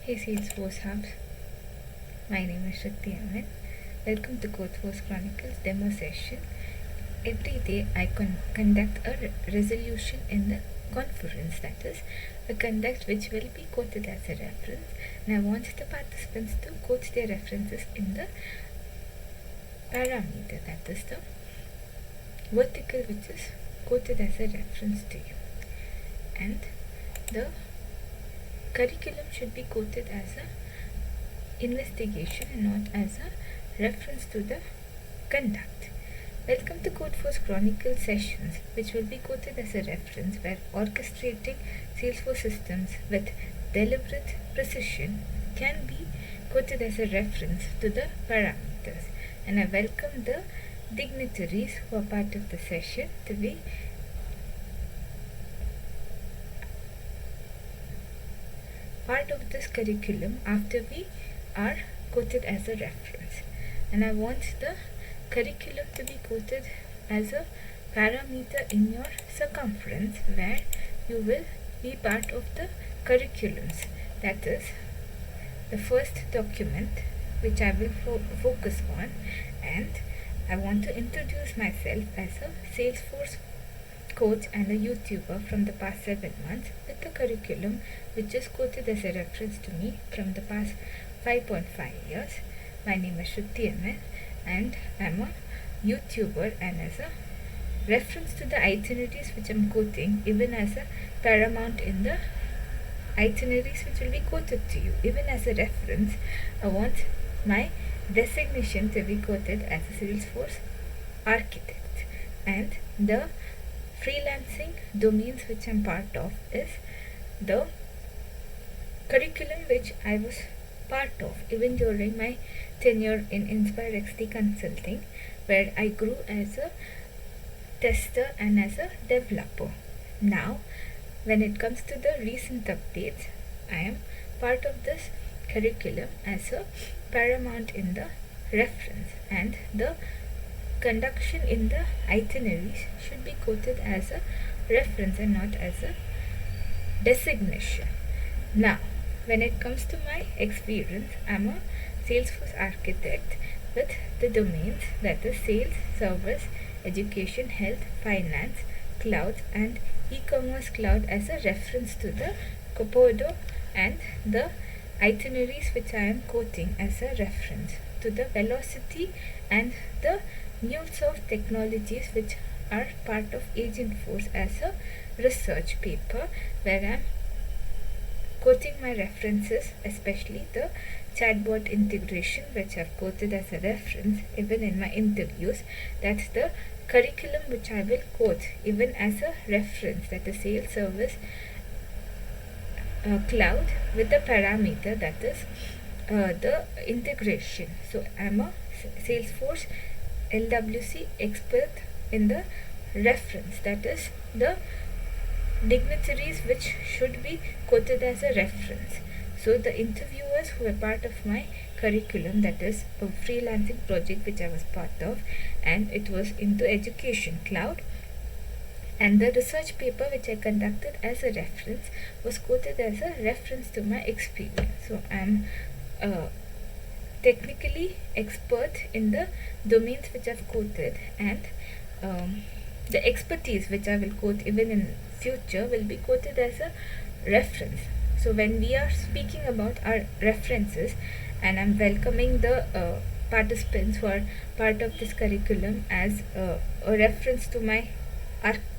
Hey Salesforce Hubs, my name is Shakti Amin. Welcome to Codeforce Chronicles demo session. Every day I conduct a resolution in the conference, that is, a conduct which will be quoted as a reference, and I want the participants to quote their references in the parameter, that is the vertical which is quoted as a reference to you. And the curriculum should be quoted as a investigation and not as a reference to the conduct. Welcome to Codeforce Chronicle sessions, which will be quoted as a reference where orchestrating Salesforce systems with deliberate precision can be quoted as a reference to the parameters. And I welcome the dignitaries who are part of the session to be part of this curriculum after we are quoted as a reference. And I want the curriculum to be quoted as a parameter in your circumference where you will be part of the curriculums. That is the first document which I will focus on, and I want to introduce myself as a Salesforce coach and a YouTuber from the past 7 months with the curriculum which is quoted as a reference to me from the past 5.5 years. My name is Shruti Amin and I am a YouTuber, and as a reference to the itineraries which I am quoting, even as a paramount in the itineraries which will be quoted to you, even as a reference, I want my designation to be quoted as a Salesforce architect, and the freelancing domains which I am part of is the curriculum which I was part of even during my tenure in InspireXT Consulting, where I grew as a tester and as a developer. Now, when it comes to the recent updates, I am part of this curriculum as a paramount in the reference, and the conduction in the itineraries should be quoted as a reference and not as a designation. Now, when it comes to my experience, I am a Salesforce architect with the domains, that is sales, service, education, health, finance, clouds, and e-commerce cloud as a reference to the Copodo, and the itineraries which I am quoting as a reference to the velocity and the MuleSoft technologies which are part of Agentforce as a research paper, where I am quoting my references, especially the chatbot integration which I have quoted as a reference even in my interviews. That's the curriculum which I will quote even as a reference, that is sales, service, cloud with the parameter, that is the integration. So I am a Salesforce LWC expert in the reference, that is the dignitaries which should be quoted as a reference. So the interviewers who were part of my curriculum, that is a freelancing project which I was part of, and it was into education cloud, and the research paper which I conducted as a reference was quoted as a reference to my experience. So I am technically expert in the domains which I've quoted, and the expertise which I will quote even in future will be quoted as a reference. So when we are speaking about our references, and I'm welcoming the participants who are part of this curriculum as a reference to my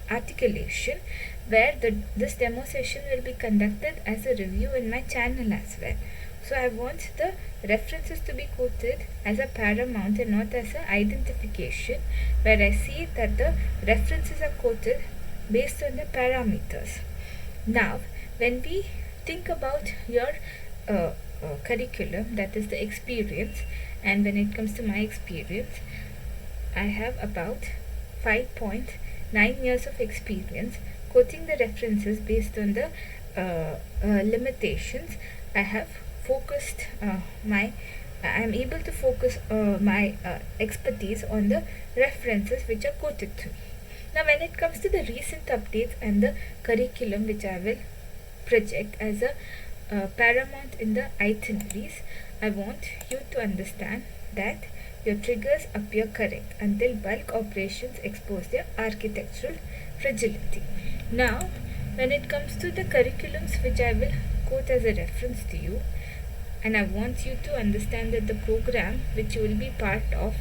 articulation, where this demo session will be conducted as a review in my channel as well. So I want the references to be quoted as a paramount and not as an identification, where I see that the references are quoted based on the parameters. Now, when we think about your curriculum, that is the experience, and when it comes to my experience, I have about 5.9 years of experience quoting the references based on the limitations. I have focused I am able to focus my expertise on the references which are quoted to me. Now, when it comes to the recent updates and the curriculum which I will project as a paramount in the itineraries, I want you to understand that your triggers appear correct until bulk operations expose their architectural fragility. Now, when it comes to the curriculums which I will quote as a reference to you, and I want you to understand that the program which you will be part of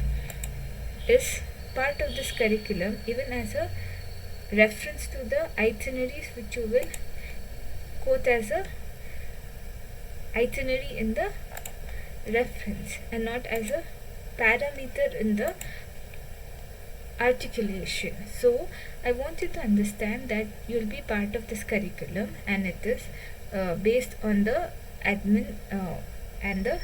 is part of this curriculum even as a reference to the itineraries which you will quote as a itinerary in the reference and not as a parameter in the articulation. So I want you to understand that you will be part of this curriculum, and it is based on the admin and the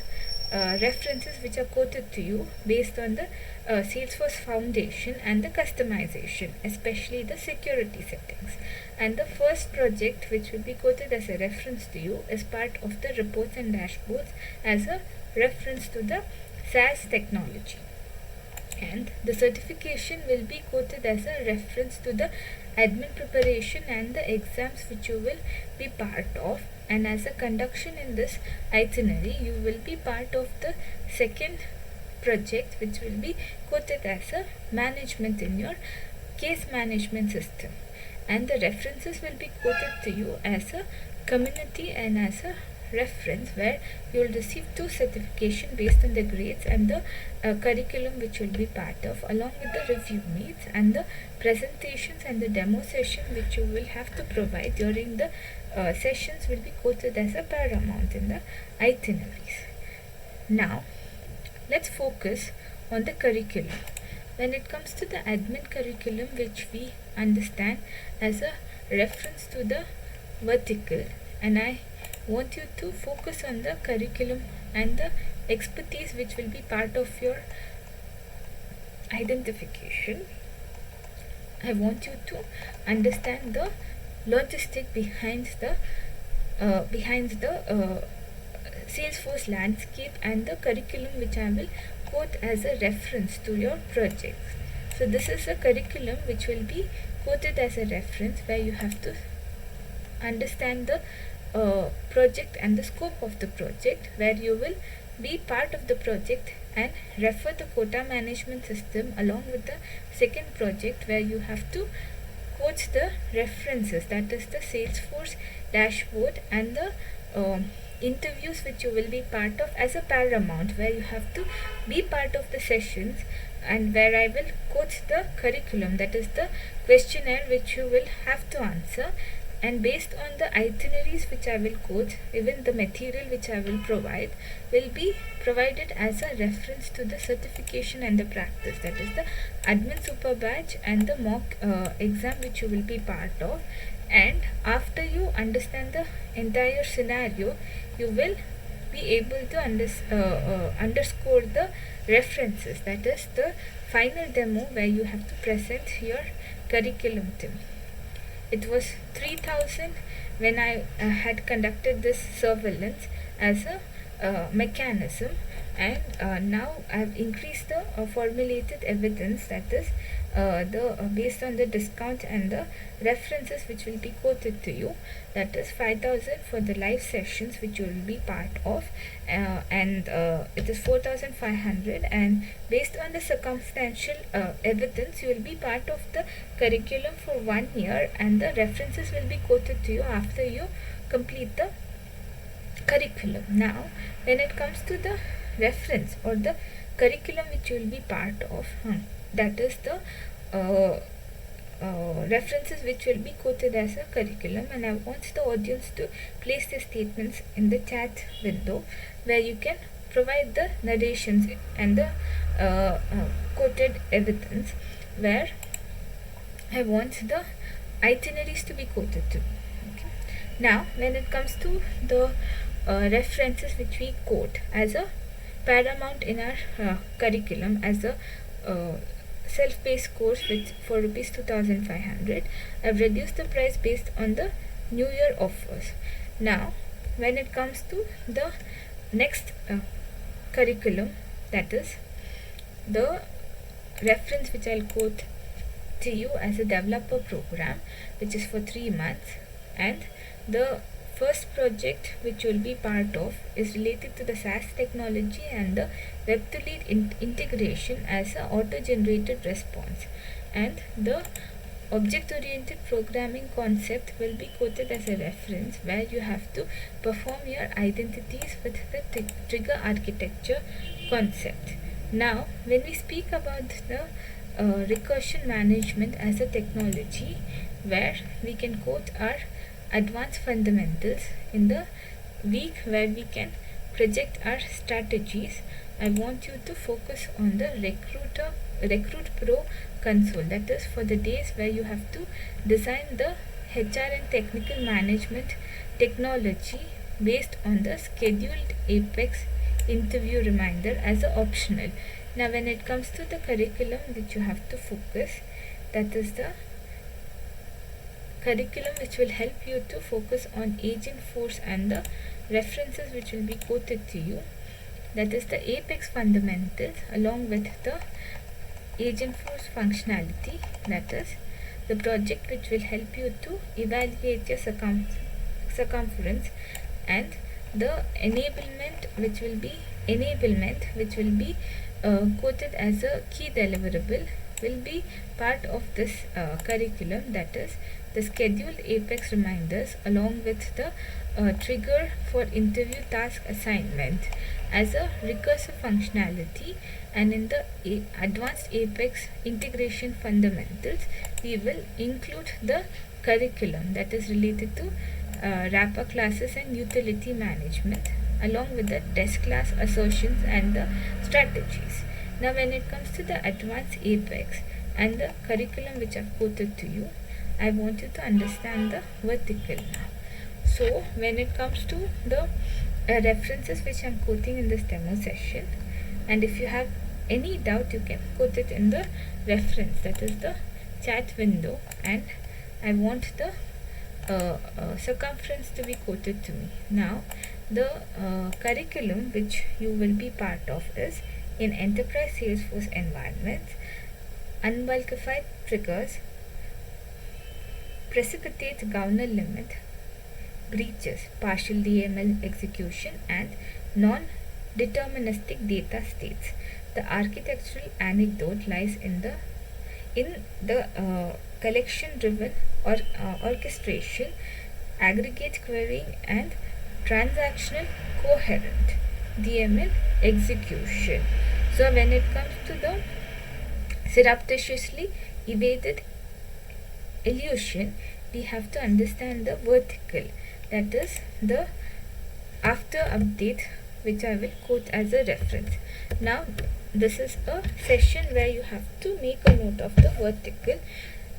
references which are quoted to you based on the Salesforce Foundation and the customization, especially the security settings. And the first project which will be quoted as a reference to you is part of the reports and dashboards as a reference to the SaaS technology. And the certification will be quoted as a reference to the admin preparation and the exams which you will be part of. And as a conduction in this itinerary, you will be part of the second project which will be quoted as a management in your case management system. And the references will be quoted to you as a community and as a reference, where you will receive 2 certification based on the grades and the curriculum which will be part of, along with the review meets and the presentations and the demo session which you will have to provide during the sessions will be quoted as a paramount in the itineraries. Now let's focus on the curriculum. When it comes to the admin curriculum, which we understand as a reference to the vertical, and I want you to focus on the curriculum and the expertise which will be part of your identification. I want you to understand the logistic behind the Salesforce landscape and the curriculum which I will quote as a reference to your project. So this is a curriculum which will be quoted as a reference, where you have to understand the project and the scope of the project, where you will be part of the project and refer the quota management system along with the second project, where you have to quote the references, that is the Salesforce dashboard and the interviews which you will be part of as a paramount, where you have to be part of the sessions, and where I will quote the curriculum, that is the questionnaire which you will have to answer. And based on the itineraries which I will quote, even the material which I will provide will be provided as a reference to the certification and the practice, that is the admin super badge and the mock exam which you will be part of. And after you understand the entire scenario, you will be able to underscore the references, that is the final demo where you have to present your curriculum to me. It was 3000 when I had conducted this surveillance as a mechanism, and now I have increased the formulated evidence, that is based on the discount and the references which will be quoted to you, that is 5000 for the live sessions which you will be part of, and it is 4500, and based on the circumstantial evidence, you will be part of the curriculum for 1 year, and the references will be quoted to you after you complete the curriculum. Now when it comes to the reference or the curriculum which you will be part of, that is the references which will be quoted as a curriculum, and I want the audience to place their statements in the chat window, where you can provide the narrations and the quoted evidence, where I want the itineraries to be quoted to. Okay. Now when it comes to the references which we quote as a paramount in our curriculum as a self-paced course for rupees 2500, I've reduced the price based on the new year offers. Now when it comes to the next curriculum, that is the reference which I'll quote to you as a developer program, which is for 3 months, and the first project which will be part of is related to the SAS technology and the web-to-lead integration as a auto-generated response, and the object-oriented programming concept will be quoted as a reference where you have to perform your identities with the trigger architecture concept. Now, when we speak about the recursion management as a technology where we can quote our advanced fundamentals in the week where we can project our strategies, I want you to focus on the Recruit Pro console, that is for the days where you have to design the HR and technical management technology based on the scheduled Apex interview reminder as a optional. Now when it comes to the curriculum which you have to focus, that is the curriculum which will help you to focus on agent force and the references which will be quoted to you, that is the Apex fundamentals along with the agent force functionality, that is the project which will help you to evaluate your circumference, and the enablement which will be quoted as a key deliverable will be part of this curriculum, that is the scheduled Apex reminders along with the trigger for interview task assignment as a recursive functionality. And in the advanced Apex integration fundamentals, we will include the curriculum that is related to wrapper classes and utility management along with the test class assertions and the strategies. Now when it comes to the advanced Apex and the curriculum which I've quoted to you, I want you to understand the vertical now. So when it comes to the references which I'm quoting in this demo session, and if you have any doubt you can quote it in the reference, that is the chat window, and I want the circumference to be quoted to me. Now the curriculum which you will be part of is in enterprise Salesforce environments, unbulkified triggers, precipitate governor limit, breaches, partial DML execution, and non-deterministic data states. The architectural anecdote lies in the collection-driven or orchestration, aggregate querying, and transactional coherent DML execution. So when it comes to the surreptitiously evaded illusion, we have to understand the vertical, that is the after update, which I will quote as a reference. Now this is a session where you have to make a note of the vertical,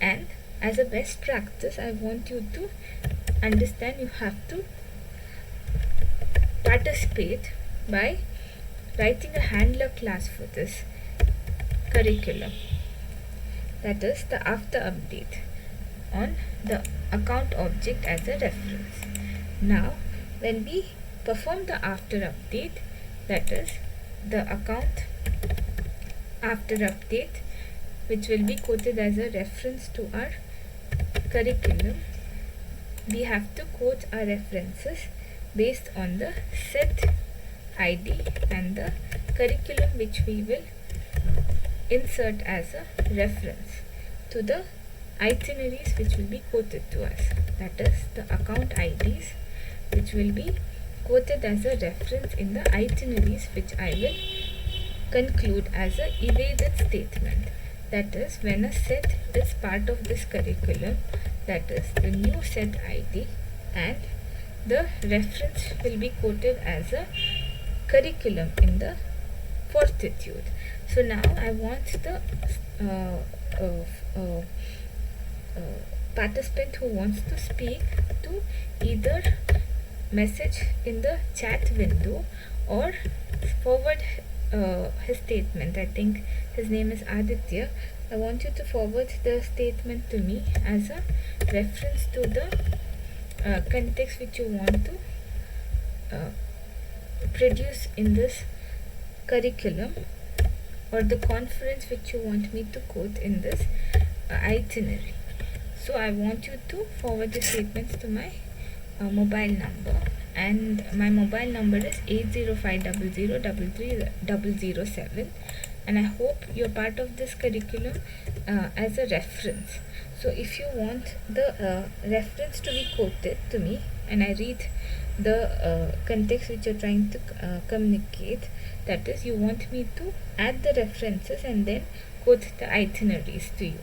and as a best practice I want you to understand you have to participate by writing a handler class for this curriculum, that is the after update, on the account object as a reference. Now when we perform the after update, that is the account after update, which will be quoted as a reference to our curriculum, we have to quote our references based on the set ID and the curriculum which we will insert as a reference to the itineraries which will be quoted to us, that is the account IDs which will be quoted as a reference in the itineraries which I will conclude as a evaded statement. That is, when a set is part of this curriculum, that is the new set ID, and the reference will be quoted as a curriculum in the fortitude. So now I want the participant who wants to speak to either message in the chat window or forward his statement. I think his name is Aditya. I want you to forward the statement to me as a reference to the context which you want to produce in this curriculum, or the conference which you want me to quote in this itinerary. So I want you to forward the statements to my mobile number, and my mobile number is 805003307, and I hope you're part of this curriculum as a reference. So if you want the reference to be quoted to me and I read the context which you're trying to communicate, that is, you want me to add the references and then quote the itineraries to you.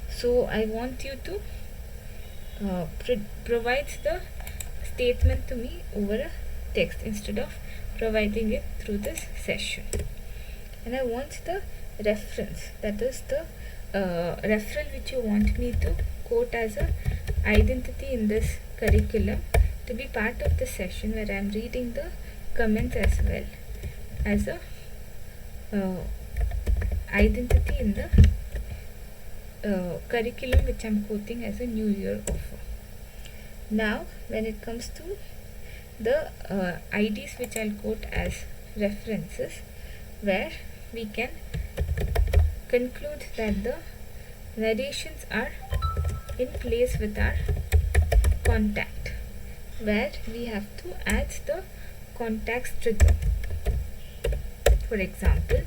So I want you to provide the statement to me over a text instead of providing it through this session. And I want the reference, that is the referral which you want me to quote as a identity in this curriculum, to be part of the session where I am reading the comments as well as a identity in the curriculum which I am quoting as a New Year offer. Now when it comes to the IDs which I'll quote as references, where we can conclude that the narrations are in place with our contact, where we have to add the context trigger. For example,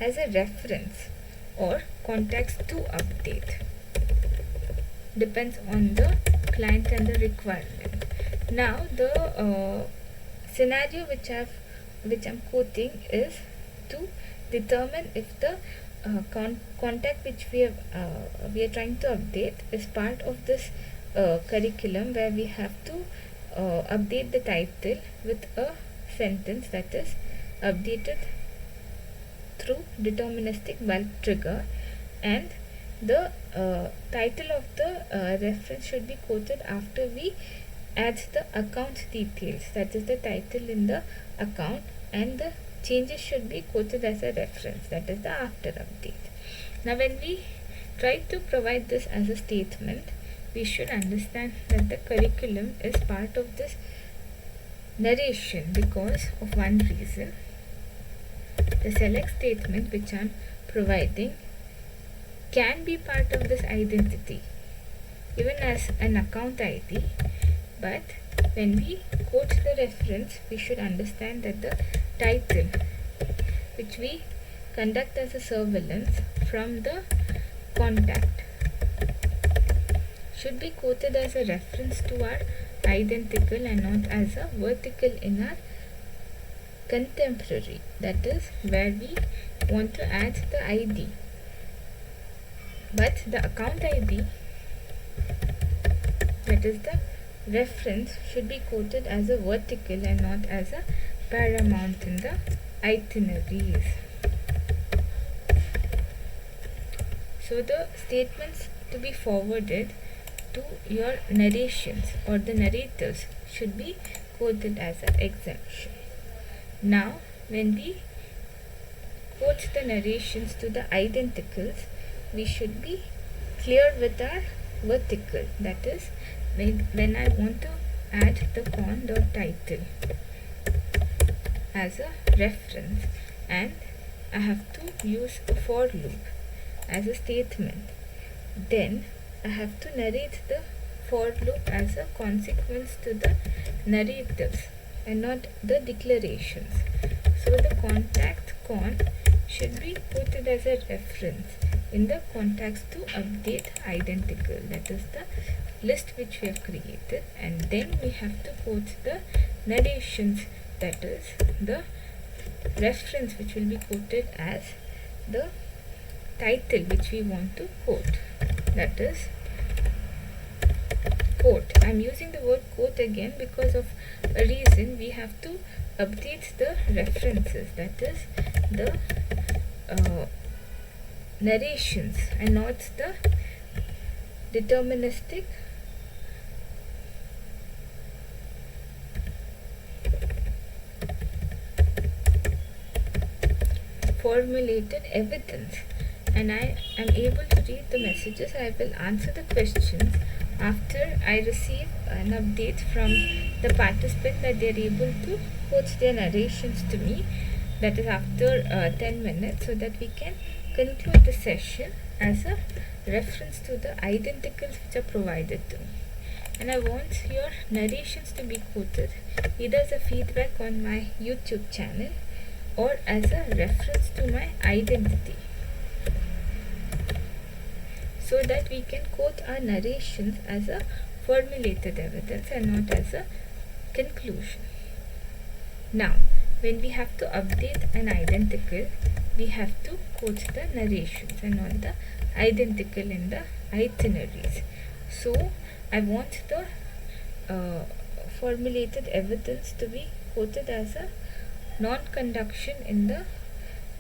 as a reference or context to update, depends on the client and the requirement. Now the scenario which I'm quoting is to determine if the contact which we are trying to update is part of this curriculum, where we have to update the title with a sentence that is updated through deterministic bulk trigger, and the title of the reference should be quoted after we add the account details, that is the title in the account, and the changes should be quoted as a reference, that is the after update. Now when we try to provide this as a statement, we should understand that the curriculum is part of this narration because of one reason. The select statement which I am providing can be part of this identity even as an account ID, but when we quote the reference, we should understand that the title which we conduct as a surveillance from the contact should be quoted as a reference to our identical and not as a vertical in our contemporary, that is where we want to add the ID. But the account ID, that is the reference, should be quoted as a vertical and not as a paramount in the itineraries. So the statements to be forwarded to your narrations or the narrators should be quoted as an exemption. Now when we quote the narrations to the identicals, we should be clear with our vertical, that is when I want to add the con.title as a reference, and I have to use a for loop as a statement, then I have to narrate the for loop as a consequence to the narratives and not the declarations. So the contact con should be quoted as a reference in the context to update identical, that is the list which we have created, and then we have to quote the narrations, that is the reference which will be quoted as the title which we want to quote, that is quote. I am using the word quote again because of a reason. We have to update the references, that is the narrations and not the deterministic formulated evidence. And I am able to read the messages. I will answer the questions after I receive an update from the participant that they are able to quote their narrations to me, that is after 10 minutes, so that we can conclude the session as a reference to the identicals which are provided to me. And I want your narrations to be quoted either as a feedback on my YouTube channel or as a reference to my identity, so that we can quote our narrations as a formulated evidence and not as a conclusion. Now, when we have to update an identical, we have to quote the narrations and not the identical in the itineraries. So, I want the formulated evidence to be quoted as a non-conduction in the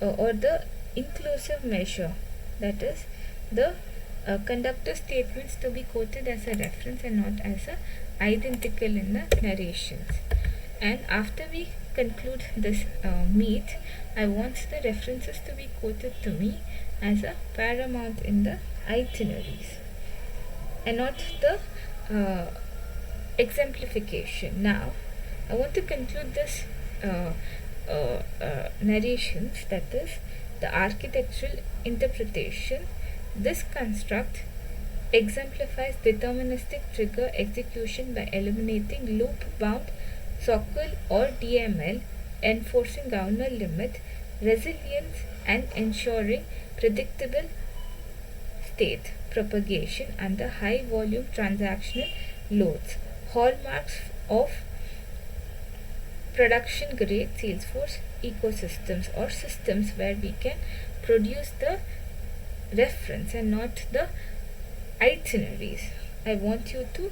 or the inclusive measure, that is the conductor statements to be quoted as a reference and not as a identical in the narrations. And after we conclude this meet, I want the references to be quoted to me as a paramount in the itineraries and not the exemplification. Now, I want to conclude this narrations, that is the architectural interpretation. This construct exemplifies deterministic trigger execution by eliminating loop-bound SOQL or DML, enforcing governor limit, resilience, and ensuring predictable state propagation under high-volume transactional loads. Hallmarks of production-grade Salesforce ecosystems or systems where we can produce the reference and not the itineraries. I want you to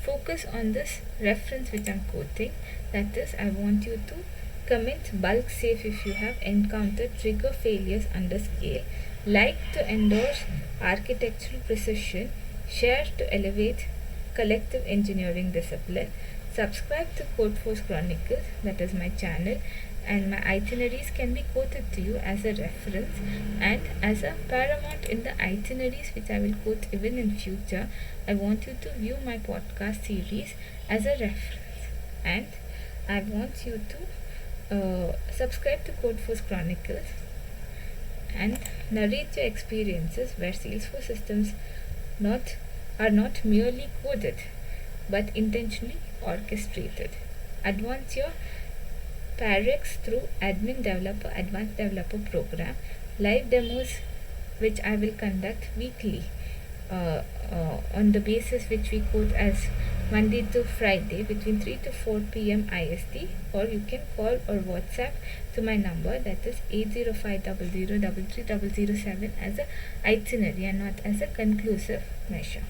focus on this reference which I am quoting. That is, I want you to comment bulk safe if you have encountered trigger failures under scale, like to endorse architectural precision, share to elevate collective engineering discipline, subscribe to Codeforce Chronicles, that is my channel, and my itineraries can be quoted to you as a reference and as a paramount in the itineraries which I will quote even in future. I want you to view my podcast series as a reference, and I want you to subscribe to Codeforce Chronicles and narrate your experiences where Salesforce systems are not merely coded but intentionally orchestrated. Advance your Parex through Advanced Developer Program, live demos which I will conduct weekly on the basis which we quote as Monday to Friday between 3 to 4 p.m. IST, or you can call or WhatsApp to my number, that is 80500330007, as a itinerary and not as a conclusive measure.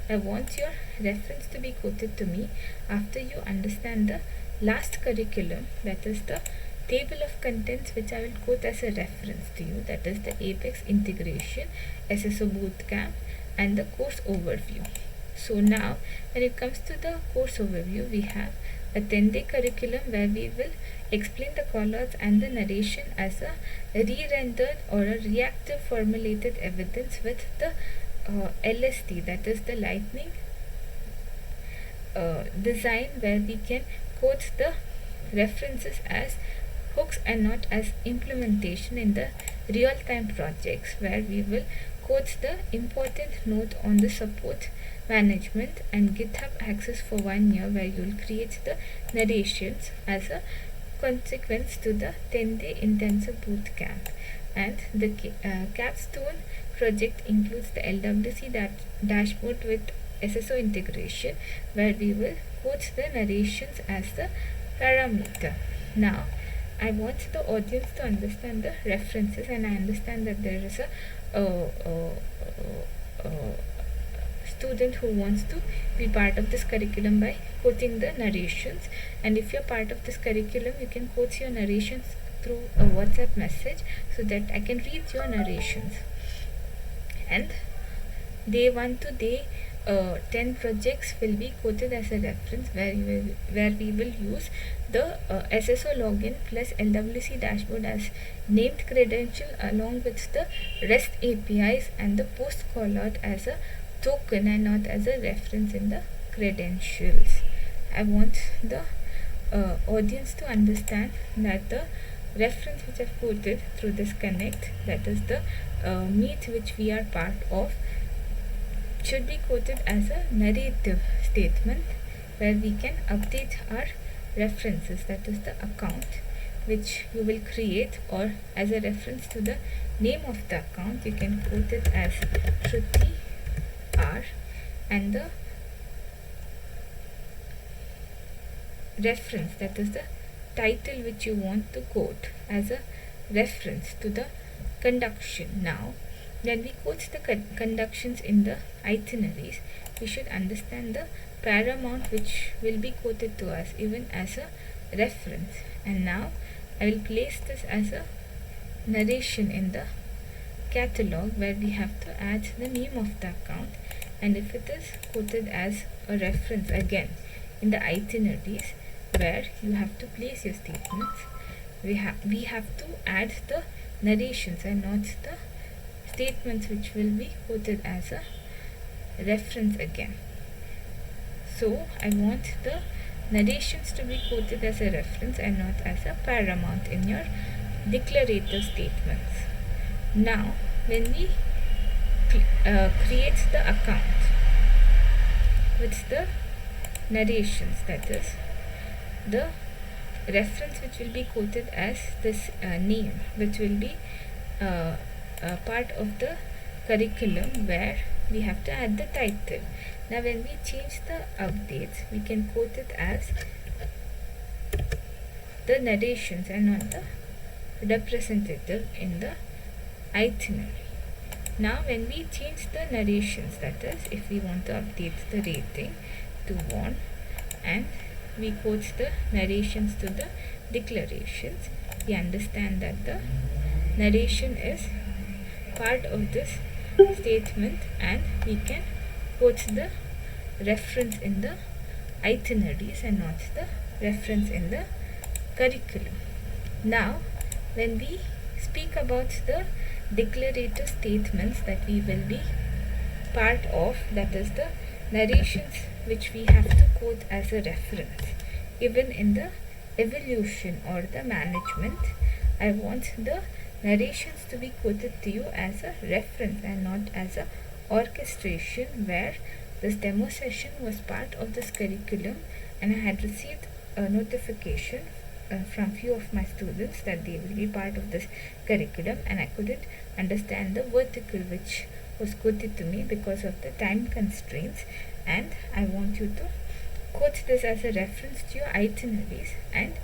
I want your reference to be quoted to me after you understand the last curriculum, that is the table of contents which I will quote as a reference to you, that is the Apex integration, SSO bootcamp, and the course overview. So now when it comes to the course overview, we have a 10-day curriculum where we will explain the callouts and the narration as a re-rendered or a reactive formulated evidence with the LST, that is the lightning design, where we can quote the references as hooks and not as implementation in the real-time projects, where we will quote the important note on the support management and GitHub access for 1 year, where you will create the narrations as a consequence to the 10-day intensive bootcamp. And the capstone project includes the LWC dashboard with SSO integration, where we will quote the narrations as the parameter. Now, I want the audience to understand the references, and I understand that there is a student who wants to be part of this curriculum by quoting the narrations. And if you're part of this curriculum, you can quote your narrations through a WhatsApp message so that I can read your narrations. And day 1 to day 10 projects will be quoted as a reference, where we will use the SSO login plus LWC dashboard as named credential, along with the REST APIs and the post callout as a token and not as a reference in the credentials. I want the audience to understand that the reference which I've quoted through this connect, that is the meet which we are part of, should be quoted as a narrative statement where we can update our references, that is the account which you will create, or as a reference to the name of the account you can quote it as Shruti R, and the reference, that is the title which you want to quote as a reference to the conduction. Now when we quote the conductions in the itineraries, we should understand the paramount which will be quoted to us even as a reference. And now I will place this as a narration in the catalog where we have to add the name of the account, and if it is quoted as a reference again in the itineraries where you have to place your statements, we have to add the narrations and not the statements which will be quoted as a reference again. So I want the narrations to be quoted as a reference and not as a paramount in your declarative statements. Now when we create the account with the narrations, that is the reference which will be quoted as this name, which will be part of the curriculum where we have to add the title. Now when we change the updates, we can quote it as the narrations and not the representative in the itinerary. Now when we change the narrations, that is if we want to update the rating to 1 and we quote the narrations to the declarations, we understand that the narration is part of this statement and we can quote the reference in the itineraries and not the reference in the curriculum. Now when we speak about the declarative statements that we will be part of, that is the narrations which we have to quote as a reference, even in the evolution or the management, I want the narrations to be quoted to you as a reference and not as a orchestration, where this demo session was part of this curriculum and I had received a notification from few of my students that they will be part of this curriculum, and I couldn't understand the vertical which was quoted to me because of the time constraints, and I want you to quote this as a reference to your itineraries and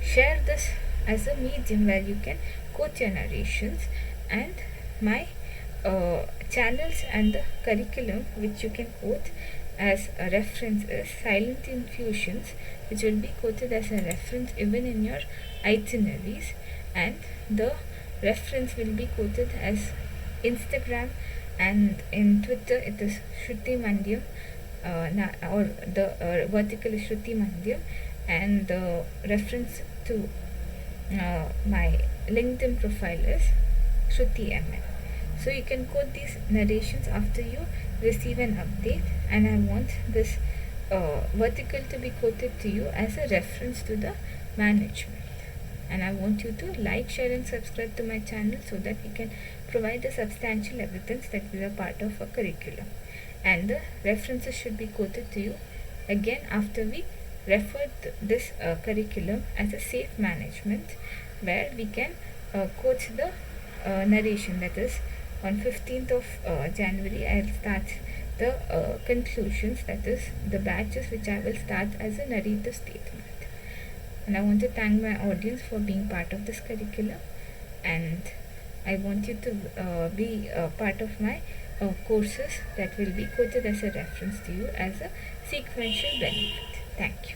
share this as a medium where you can quote your narrations. And my channels and the curriculum which you can quote as a reference is silent infusions, which will be quoted as a reference even in your itineraries, and the reference will be quoted as Instagram, and in Twitter it is Shruti Mandyam, or the vertical is Shruti Mandyam, and the reference to my LinkedIn profile is Shruti MN. So you can quote these narrations after you receive an update, and I want this vertical to be quoted to you as a reference to the management. And I want you to like, share and subscribe to my channel so that we can provide the substantial evidence that we are part of a curriculum. And the references should be quoted to you again after we refer this curriculum as a safe management, where we can quote the narration, that is on 15th of January I will start the conclusions, that is the batches which I will start as a narrative statement. And I want to thank my audience for being part of this curriculum, and I want you to be part of my courses that will be quoted as a reference to you as a sequential benefit. Thank you.